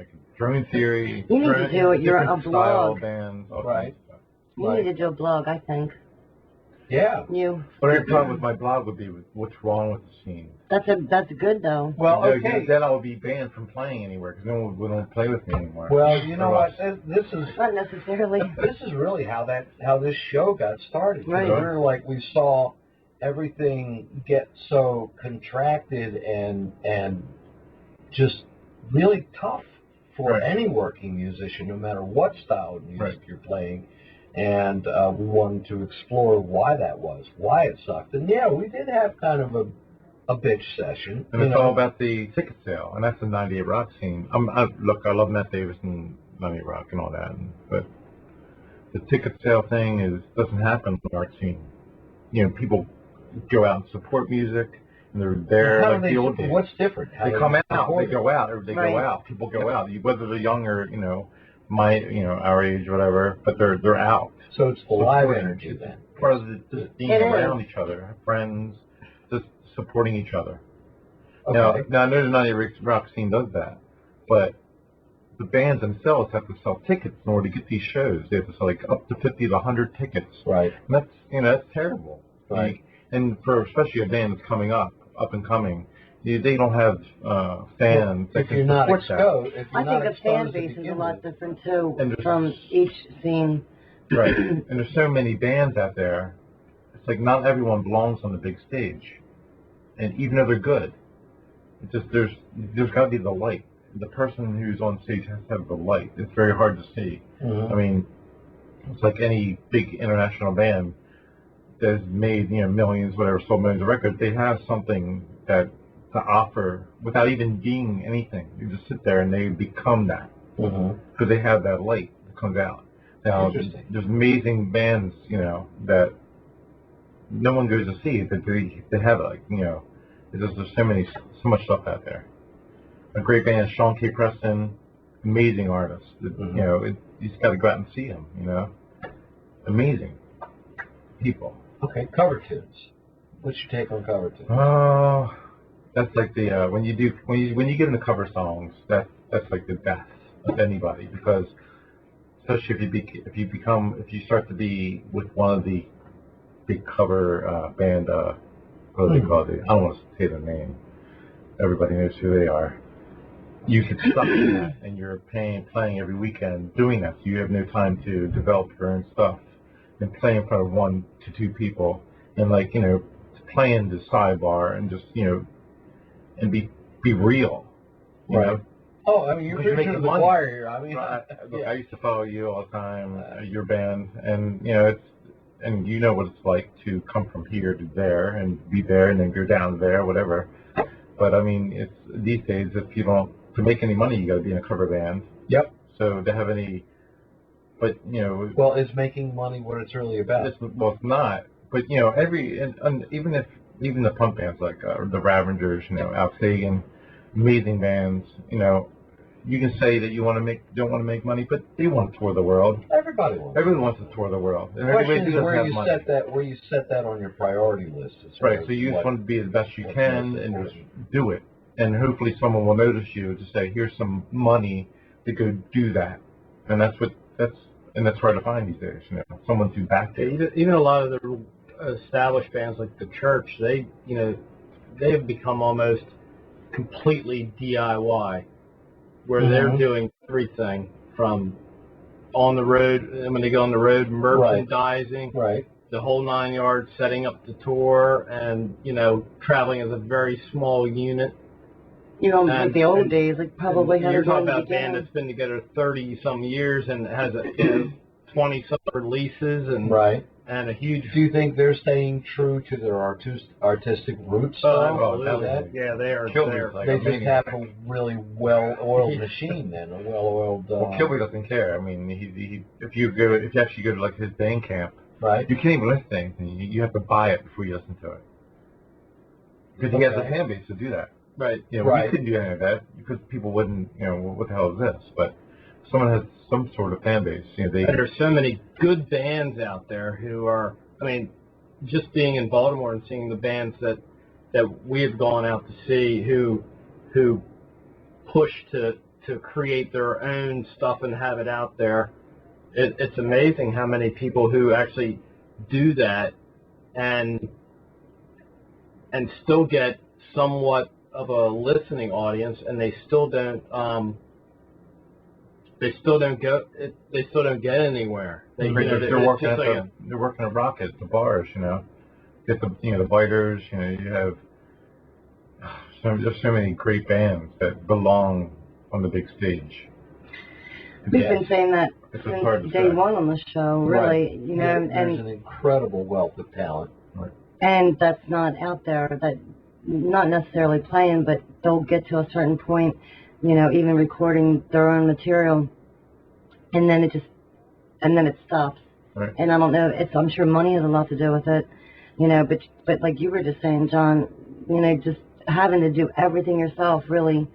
like Drone Theory. You need to do it. You're a different style blog. bands, all Right. kinds of stuff. You need to do a blog, I think. Yeah. You. But the problem with my blog would be what's wrong with the scene. That's good though. Well, You know, okay. then I would be banned from playing anywhere because no one would play with me anymore. Well, you know Or what? else. This is Not necessarily. this is really how this show got started. Right. We're like we saw everything get so contracted and just really tough for Right. any working musician, no matter what style of music Right. you're playing. And we wanted to explore why that was, why it sucked. And yeah, we did have kind of a bitch session. And it's all about the ticket sale, and that's the 98 Rock scene. Look, I love Matt Davis and 98 Rock and all that, but the ticket sale thing doesn't happen in the art scene. You know, people go out and support music, and they're there like the old days. What's different? How They do come out, support they it? go out, they Right. go out. People go out, whether they're young or our age, whatever. But they're out. So it's the live Supporting. energy then. Part of just being It around is. each other, friends, just supporting each other. Okay. Now I know the 98 Rock scene does that, but the bands themselves have to sell tickets in order to get these shows. They have to sell like up to 50 to 100 tickets. Right. And that's terrible. Right. And for especially a band that's coming up and coming, they don't have fans. If you're not support that. exposed, if you're I not think the fan exposed to base is a begin lot with. different too And there's- from each scene. Right. And there's so many bands out there. It's like not everyone belongs on the big stage, and even though they're good, it's just there's got to be the light. The person who's on stage has to have the light. It's very hard to see. Mhm. I mean, it's like any big international band that's made millions, whatever, sold millions of records. They have something to offer without even being anything. You just sit there and they become that Mhm. because they have that light that comes out. Now, Interesting. there's amazing bands, that no one goes to see, but they have there's so much stuff out there. A great band, Sean K. Preston, amazing artist. Mhm. You just got to go out and see him. Amazing people. Okay. Cover tunes. What's your take on cover tunes? Oh, that's like the when you get into cover songs, that's like the death of anybody, because especially if you start to be with one of the big cover band, what do they call it? I don't want to say the name. Everybody knows who they are. You get stuck in that, and you're playing every weekend doing that. So you have no time to develop your own stuff and play in front of 1 to 2 people, and play in the sidebar and just and be real. You Right. know? Oh, I mean, you're Because you're preaching to making the money. choir here. I mean, Look, yeah. I used to follow you all the time, your band, and and you know what it's like to come from here to there and be there and then go down there, whatever. But I mean, it's these days, if you don't to make any money, you got to be in a cover band. Yep. So to have any, but Well, is making money what it's really about? it's not. But even the punk bands like the Ravengers, Alex Hagen, amazing bands. You can say that you don't want to make money, but they want to tour the world. Everybody wants. Everyone wants to tour the world. And The question everybody is doesn't where have you money. set that on your priority list. As far Right. as So you just what- want to be the best you what's can most and just important. do it. And hopefully someone will notice you to say, here's some money to go do that. And that's hard to find these days. Someone to back Yeah, you. even a lot of the established bands like the Church, they have become almost completely DIY, where they're Mhm. doing everything from on the road, and when they go on the road, merchandising, Right. the whole 9 yards, setting up the tour, and traveling as a very small unit. Like the old days, like probably And had you're it done talking in the about a band beginning. that's been together 30 some years and has 20 some releases and Right. and a huge. Do you think they're staying true to their artistic roots? Absolutely. Yeah, they are. Kilby's like They a just maniac. have a really well-oiled machine, then a well-oiled. Well, Kilby doesn't care. I mean, if you actually go to like his band camp, Right. you can't even listen to anything. You have to buy it before you listen to it. Because he has a Okay. fan base to do that. Right. Right. We couldn't do any of that because people wouldn't, what the hell is this? But someone has some sort of fan base. There's so many good bands out there who are. I mean, just being in Baltimore and seeing the bands that we have gone out to see who push to to create their own stuff and have it out there. It's amazing how many people who actually do that and still get somewhat of a listening audience, and they still don't get anywhere. They're working at Rocket, the bars, you know. Get the biters, you know. You have there's so many great bands that belong on the big stage. We've been saying that It's just hard to since day say. one on the show, really. You know, There's and an incredible wealth of talent. and that's not out there. That not necessarily playing, but they'll get to a certain point, you know, even recording their own material, and then it stops. Right. And I don't know. I'm sure money has a lot to do with it, you know. But like you were just saying, John, you know, just having to do everything yourself, really,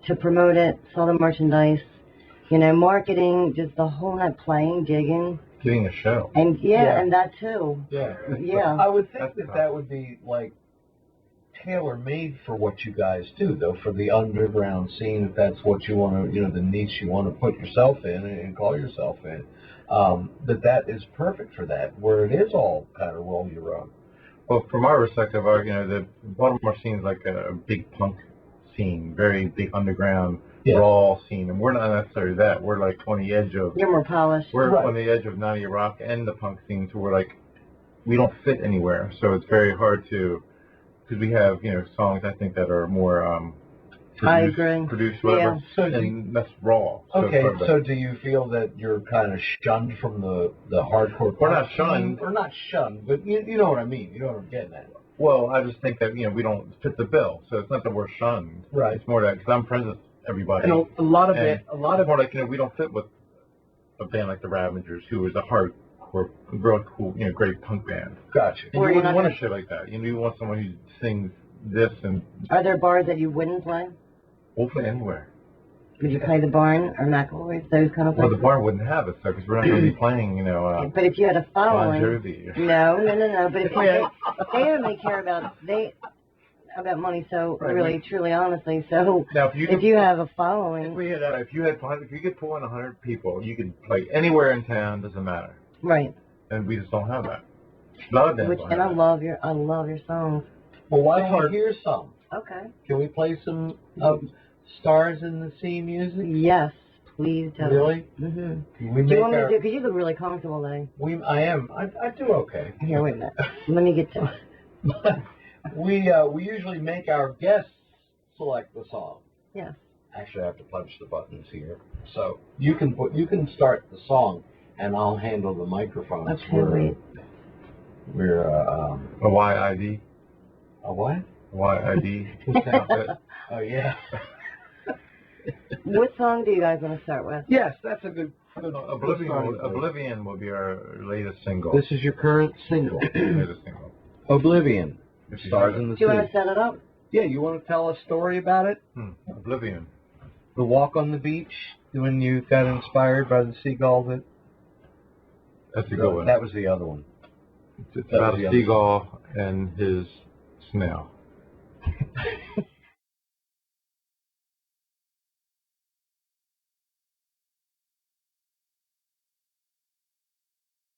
to promote it, sell the merchandise, you know, marketing, just the whole night playing, gigging, Getting a show. and Yeah. and that too. Yeah. Yeah. I would think that would be like tailor-made for what you guys do, though, for the underground scene, if that's what you want to, you know, the niche you want to put yourself in and call yourself in. That is perfect for that, where it is all kind of roll your own. Well, from our perspective, the Baltimore scene is like a big punk scene, very big underground, Yeah. raw scene, and we're not necessarily that. We're like on the edge of You're more polished. we're Right. on the edge of 90 rock and the punk scene, so we're like we don't fit anywhere. So it's very hard to because we have songs I think that are more I agree. produced whatever, Yeah. So and that's raw. Okay, it's hard so do you feel that you're kind of shunned from the hardcore? We're not punk shunned. scene? Or not shunned, but you know what I mean. You know what I'm getting at. well, I just think that we don't fit the bill. So it's not that we're shunned. Right. It's more that because I'm friends with everybody. And a lot of And it, a lot of more like we don't fit with a band like the Ravengers, who is a hardcore, real cool, great punk band. Gotcha. And Or you you're wouldn't not want a gonna- shit like that. You want someone who sings this, and Are there bars that you wouldn't play? we'll play anywhere. Would you play the Barn or McElroy's, those kind of Well, places? the bar wouldn't have us though, because we're not going to be playing, But if you had a Bon following, Jovi. no. But if they only care about money, so Right, really, truly, honestly. So Now, if you have a if following, we had if you could pull in 100 people, you could play anywhere in town. Doesn't matter. right? And we just don't have that. A lot of bands Which don't and I have love your songs. Well, why don't Hard. we hear some? Okay. Can we play some Stars in the Sea music? Yes, please do. Really? Mhm. Can we Do make you want me to our? do? Because you look really comfortable today. I am. I do okay. Here, wait a minute. Let me get to it. We usually make our guests select the song. Yes. Actually, I have to punch the buttons here. So you can start the song, and I'll handle the microphones. Okay, wait. We're a YID. a what? YID. What's that? Oh yeah. What song do you guys want to start with? Yes, that's a good. Oblivion will be our latest single. This is your current single, latest single. Oblivion. If you Stars have in the Do you want Sea. to set it up? Yeah, you want to tell a story about it? it. Oblivion. The walk on the beach when you got inspired by the seagull. That's a good one. That was the other one. It's about a seagull and his snail.